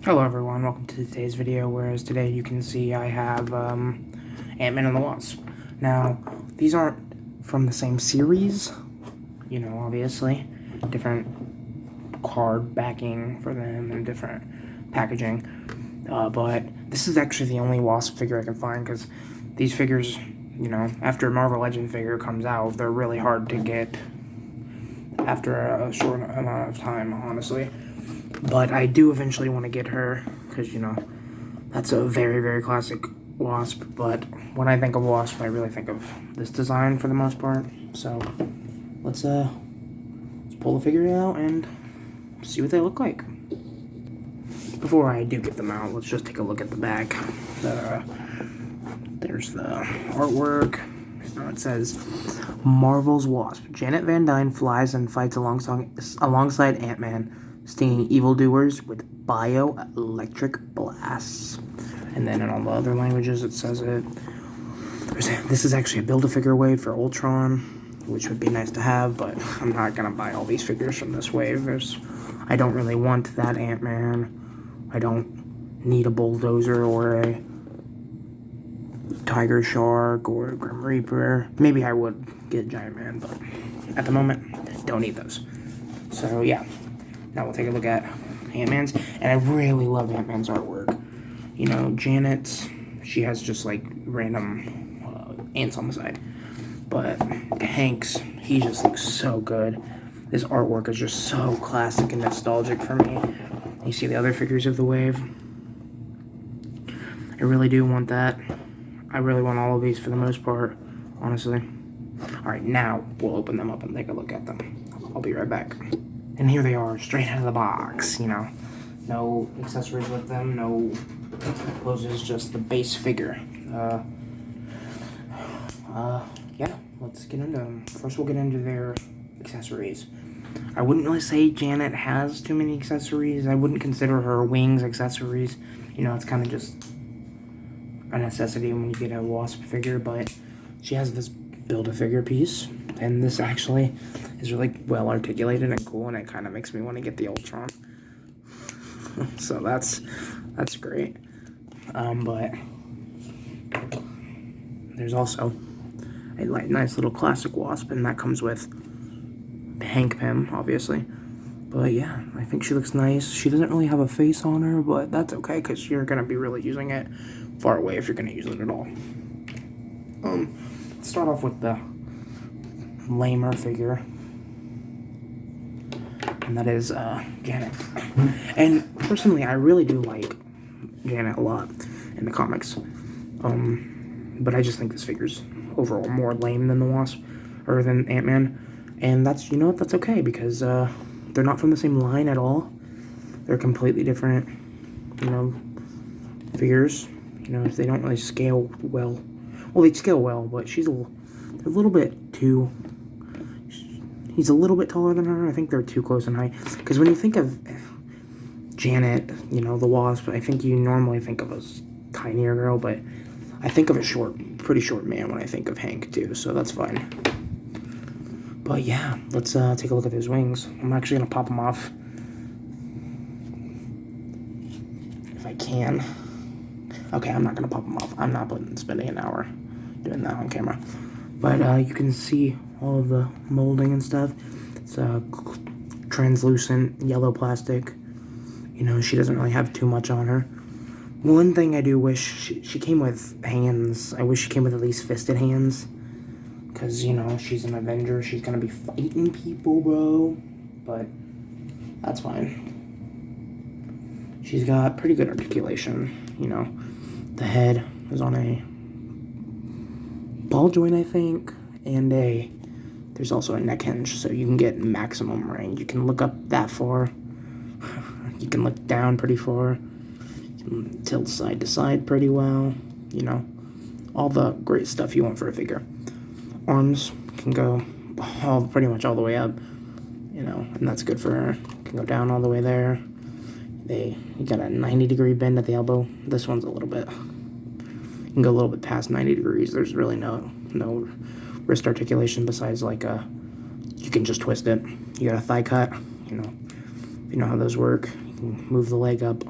Hello everyone, welcome to today's video, whereas today you can see I have Antman and the Wasp. Now, these aren't from the same series, you know, obviously. Different card backing for them and different packaging. But this is actually the only Wasp figure I can find, because these figures, you know, after a Marvel Legend figure comes out, they're really hard to get after a short amount of time, honestly. But I do eventually want to get her, because, you know, that's a very, very classic Wasp. But when I think of Wasp, I really think of this design for the most part. So, let's pull the figure out and see what they look like. Before I do get them out, let's just take a look at the back. There's the artwork. It says, Marvel's Wasp. Janet Van Dyne flies and fights alongside Antman, stinging evildoers with bioelectric blasts. And then in all the other languages it says it. This is actually a Build-A-Figure wave for Ultron, which would be nice to have, but I'm not going to buy all these figures from this wave. I don't really want that Ant-Man. I don't need a Bulldozer or a Tiger Shark or a Grim Reaper. Maybe I would get Giant Man, but at the moment, don't need those. So yeah. Now we'll take a look at Ant-Man's, and I really love Ant-Man's artwork. You know, Janet's, she has just like random ants on the side. But Hank's, he just looks so good. This artwork is just so classic and nostalgic for me. You see the other figures of the wave? I really do want that. I really want all of these for the most part, honestly. Alright, now we'll open them up and take a look at them. I'll be right back. And here they are, straight out of the box, you know. No accessories with them, no poses, just the base figure. Yeah, let's get into them. First we'll get into their accessories. I wouldn't really say Janet has too many accessories. I wouldn't consider her wings accessories. You know, it's kind of just a necessity when you get a Wasp figure, but she has this Build-A-Figure piece, and this actually is really well articulated and cool, and it kind of makes me want to get the Ultron. So that's great. But there's also a nice little classic Wasp, and that comes with Hank Pym, obviously. But yeah, I think she looks nice. She doesn't really have a face on her, but that's okay, because you're going to be really using it far away if you're going to use it at all. Let's start off with the lamer figure, and that is Janet. And personally, I really do like Janet a lot in the comics, but I just think this figure's overall more lame than the Wasp, or than Ant-Man, and that's, you know what, that's okay, because they're not from the same line at all. They're completely different, you know, figures. You know, they don't really scale well. Well, they scale well, but she's a little bit too... He's a little bit taller than her. I think they're too close in height. Because when you think of Janet, you know, the Wasp, I think you normally think of a tinier girl, but I think of a pretty short man when I think of Hank, too, so that's fine. But yeah, let's take a look at his wings. I'm actually going to pop them off, if I can. Okay, I'm not going to pop them off. I'm not spending an hour doing that on camera. But you can see all of the molding and stuff. It's translucent yellow plastic. You know, she doesn't really have too much on her. One thing I do wish, she came with hands. I wish she came with at least fisted hands. Because, you know, she's an Avenger. She's going to be fighting people, bro. But that's fine. She's got pretty good articulation, you know. The head is on a ball joint, I think, and there's also a neck hinge, so you can get maximum range. You can look up that far. You can look down pretty far. You can tilt side to side pretty well. You know, all the great stuff you want for a figure. Arms can go pretty much all the way up, you know, and that's good for her. Can go down all the way there. You got a 90-degree bend at the elbow. This one's a little bit, you can go a little bit past 90 degrees. There's really no wrist articulation besides like you can just twist it. You got a thigh cut, you know how those work. You can move the leg up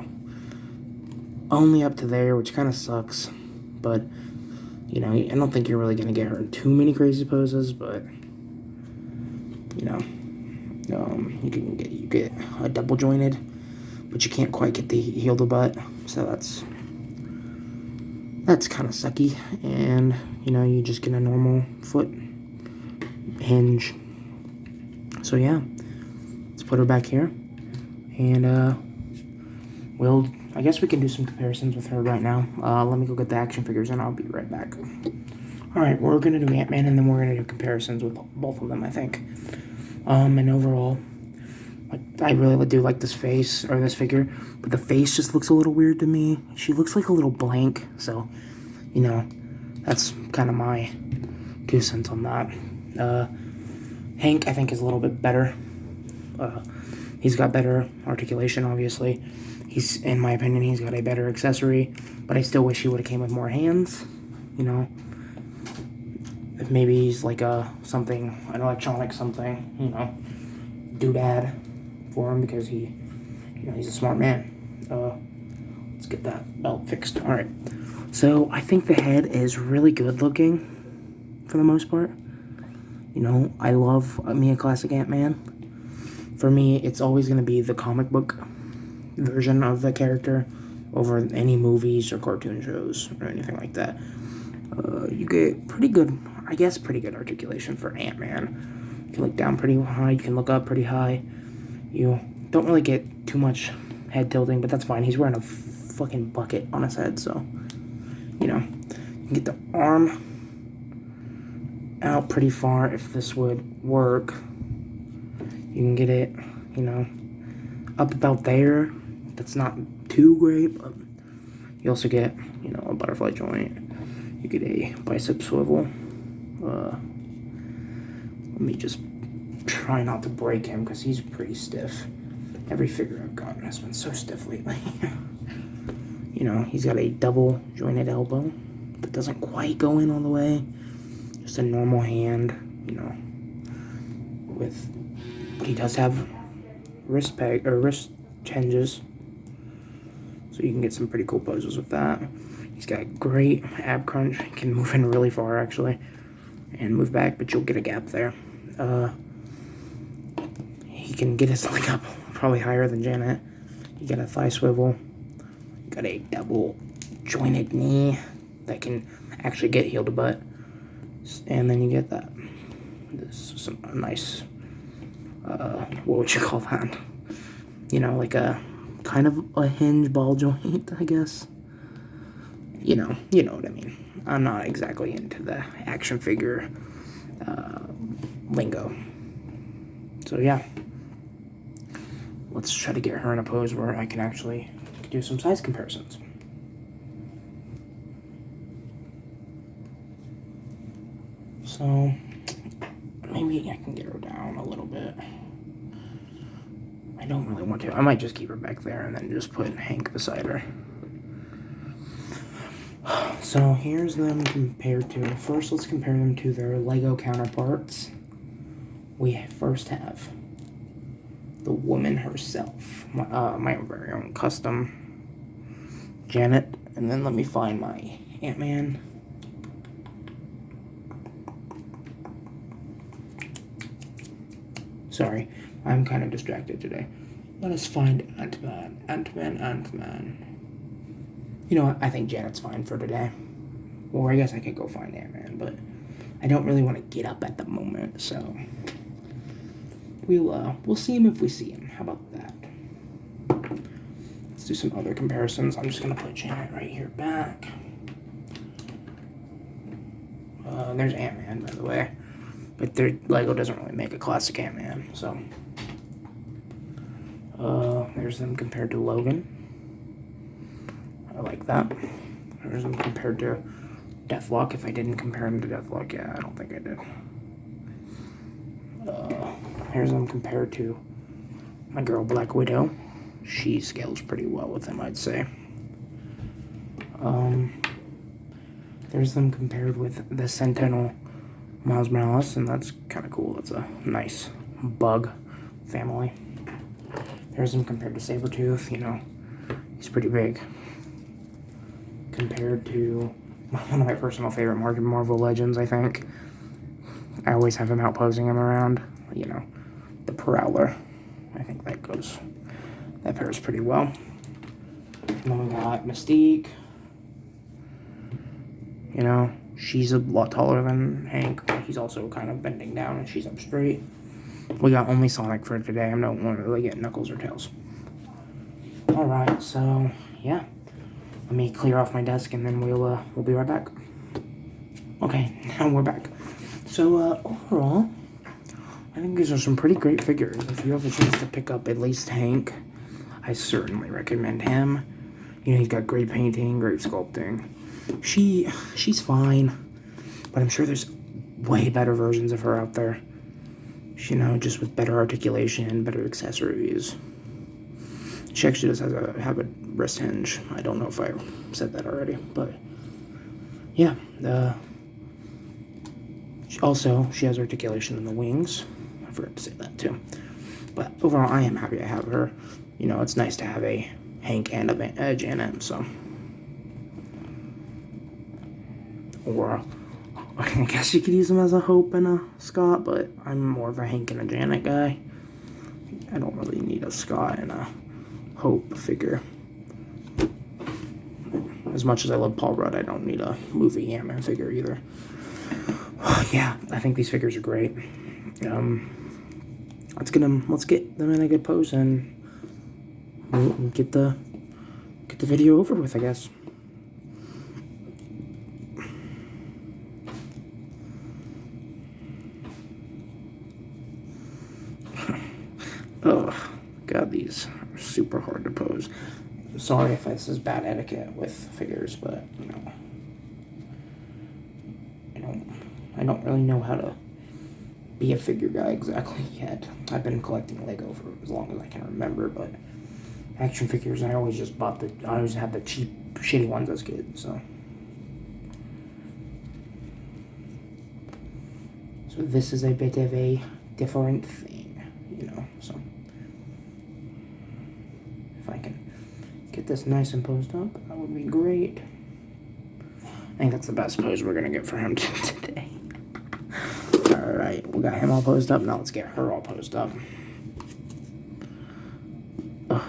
only up to there, which kind of sucks. But, you know, I don't think you're really going to get her in too many crazy poses, but, you know, you get a double jointed, but you can't quite get the heel to butt, so that's kind of sucky. And, you know, you just get a normal foot hinge. So yeah, let's put her back here, and I guess we can do some comparisons with her right now. Let me go get the action figures and I'll be right back. Alright, we're gonna do Antman, and then we're gonna do comparisons with both of them, I think. And overall, like, I really do like this face, or this figure, but the face just looks a little weird to me. She looks like a little blank, so, you know, that's kind of my 2 cents on that. Hank, I think, is a little bit better. He's got better articulation, obviously. In my opinion, he's got a better accessory, but I still wish he would have came with more hands, you know. Maybe he's like an electronic something, you know, doodad for him, because he's a smart man. Let's get that belt fixed. Alright, so I think the head is really good looking, for the most part. You know, I love me a classic Ant-Man. For me, it's always going to be the comic book version of the character over any movies or cartoon shows or anything like that. You get pretty good articulation for Ant-Man. You can look down pretty high, you can look up pretty high. You don't really get too much head tilting, but that's fine. He's wearing a fucking bucket on his head, so, you know. You can get the arm out pretty far if this would work. You can get it, you know, up about there. That's not too great, but you also get, you know, a butterfly joint. You get a bicep swivel. Let me just try not to break him, because he's pretty stiff. Every figure I've gotten has been so stiff lately. You know, he's got a double jointed elbow that doesn't quite go in all the way. Just a normal hand, you know, but he does have wrist hinges, so you can get some pretty cool poses with that. He's got great ab crunch. He can move in really far, actually, and move back, but you'll get a gap there. He can get his leg up probably higher than Janet. You got a thigh swivel. You got a double jointed knee that can actually get heel to butt. And then you get that. Some nice, what would you call that? You know, like a kind of a hinge ball joint, I guess. You know what I mean. I'm not exactly into the action figure lingo. So yeah, let's try to get her in a pose where I can actually do some size comparisons. So maybe I can get her down a little bit. I don't really want to. I might just keep her back there and then just put Hank beside her. So here's them compared to, first let's compare them to their Lego counterparts. We first have the woman herself, my very own custom Janet, and then let me find my Ant-Man. Sorry, I'm kind of distracted today. Let us find Antman. Antman. You know what? I think Janet's fine for today. Or I guess I could go find Antman, but I don't really want to get up at the moment, so we'll see him if we see him. How about that? Let's do some other comparisons. I'm just gonna put Janet right here back. There's Antman, by the way. But their Lego doesn't really make a classic Antman, so. There's them compared to Logan. I like that. There's them compared to Deathlock. If I didn't compare him to Deathlock, yeah, I don't think I did. Here's them compared to my girl Black Widow. She scales pretty well with him, I'd say. There's them compared with the Sentinel Miles Morales, and that's kind of cool. That's a nice bug family. There's him compared to Sabretooth, you know, he's pretty big. compared to one of my personal favorite Marvel Legends, I think. I always have him out posing him around, you know, the Prowler. I think that pairs pretty well. And then we got Mystique. You know, she's a lot taller than Hank, but he's also kind of bending down and she's up straight. We got only Sonic for today. I don't want to really get Knuckles or Tails. Alright, so, yeah. Let me clear off my desk and then we'll be right back. Okay, now we're back. So, overall, I think these are some pretty great figures. If you have a chance to pick up at least Hank, I certainly recommend him. You know, he's got great painting, great sculpting. She's fine, but I'm sure there's way better versions of her out there. You know, just with better articulation, better accessories. She actually does have a wrist hinge. I don't know if I said that already, but yeah. She has articulation in the wings. I forgot to say that too. But overall, I am happy I have her. You know, it's nice to have a Hank and a Janet, so. Or, I guess you could use them as a Hope and a Scott, but I'm more of a Hank and a Janet guy. I don't really need a Scott and a Hope figure. As much as I love Paul Rudd, I don't need a movie Antman figure either. Yeah, I think these figures are great. Let's get them in a good pose and we'll get the video over with, I guess. Oh, God, these are super hard to pose. Sorry if this is bad etiquette with figures, but, you know, I don't really know how to be a figure guy exactly yet. I've been collecting Lego for as long as I can remember, but action figures, I always had the cheap, shitty ones as kids, so. So this is a bit of a different thing, you know, so. If I can get this nice and posed up, that would be great. I think that's the best pose we're gonna get for him today. Alright, we got him all posed up, now let's get her all posed up. Let's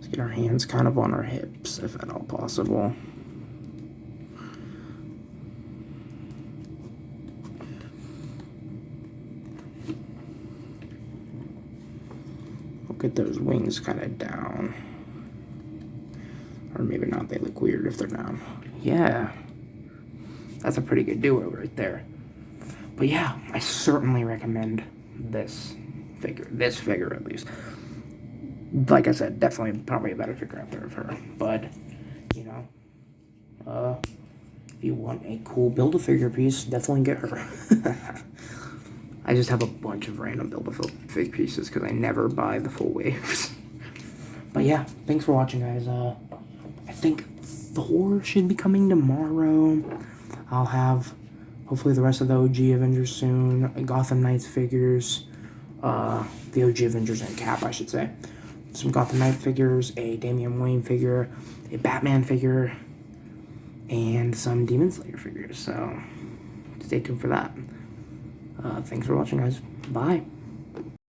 get our hands kind of on our hips, if at all possible. We'll get those wings kind of down. Or maybe not, they look weird if they're down. Yeah. That's a pretty good duo right there. But yeah, I certainly recommend this figure at least. Like I said, definitely probably a better figure out there of her. But, you know, if you want a cool Build-A-Figure piece, definitely get her. I just have a bunch of random Build-A-Fig pieces because I never buy the full waves. But yeah, thanks for watching, guys. I think Thor should be coming tomorrow. I'll have, hopefully, the rest of the OG Avengers soon. Gotham Knights figures. The OG Avengers and Cap, I should say. Some Gotham Knight figures, a Damian Wayne figure, a Batman figure, and some Demon Slayer figures. So, stay tuned for that. Thanks for watching, guys. Bye.